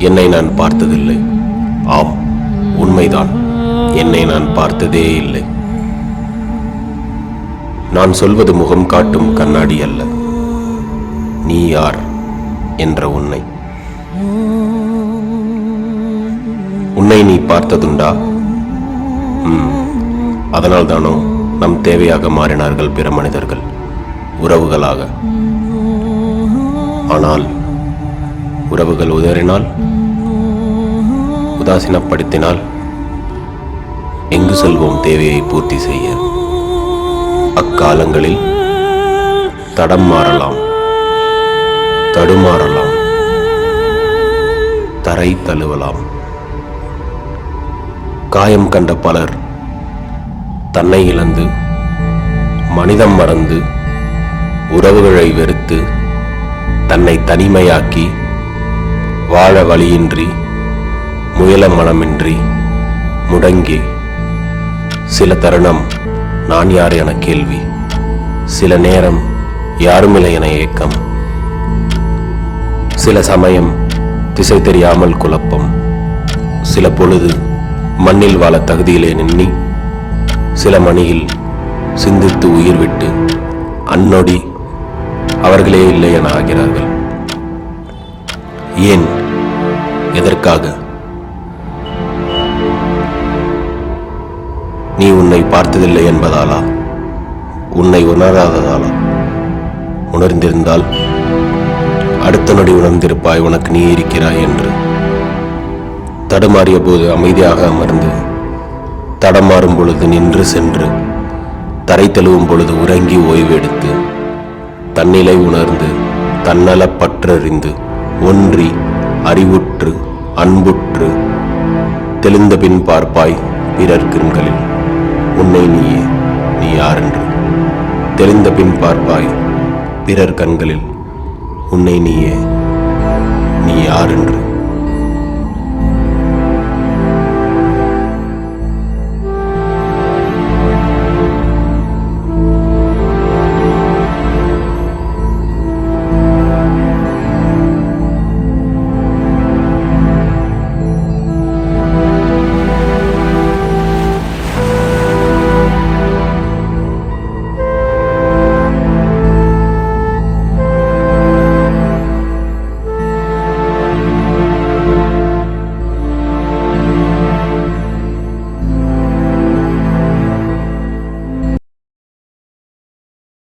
என்னை நான் பார்த்ததில்லை. ஆம், உண்மைதான், என்னை நான் பார்த்ததே இல்லை. நான் சொல்வது முகம் காட்டும் கண்ணாடி அல்ல, நீ யார் என்ற உன்னை. உன்னை நீ பார்த்ததுண்டா? அதனால் தானோ நம் தேவையாக மாறினார்கள் பிற மனிதர்கள், உறவுகளாக. ஆனால் உறவுகள் உதறினால், உதாசீனப்படுத்தினால் எங்கு செல்வோம் தேவையை பூர்த்தி செய்ய? அக்காலங்களில் தடம் மாறலாம், தடுமாறலாம், தரை தழுவலாம். காயம் கண்ட பலர் தன்னை இழந்து, மனிதம் மறந்து, உறவுகளை வெறுத்து, தன்னை தனிமையாக்கி, வாழ வழியின்றி, முயல மனமின்றி, முடங்கி, சில தருணம் நான் யார் என கேள்வி, சில நேரம் யாருமில்லை என ஏக்கம், சில சமயம் திசை தெரியாமல் குழப்பம், சில பொழுது மண்ணில் வாழ தகுதியிலே நின்னி, சில மணியில் சிந்தித்து உயிர் விட்டு அந்நொடி அவர்களே இல்லை என ஆகிறார்கள். ஏன்? எதற்காக? நீ உன்னை பார்த்ததில்லை என்பதாலா? உன்னை உணராததாலா? உணர்ந்திருந்தால் அடுத்த நொடி உணர்ந்திருப்பாய் உனக்கு நீ இருக்கிறாய் என்று. தடுமாறிய போது அமைதியாக அமர்ந்து, தடமாறும் பொழுது நின்று சென்று, தரை தழுவும் பொழுது உறங்கி ஓய்வெடுத்து, தன்னிலை உணர்ந்து, தன்னலப் பற்றறிந்து, ஒன்றி, அறிவுற்று, அன்புற்று, தெளிந்த பின் பார்ப்பாய் பிறர் கண்களில் உன்னை நீயே, நீ யாரென்று. தெளிந்த பின் பார்ப்பாய் பிறர் கண்களில் உன்னை நீயே, நீ யாரென்று.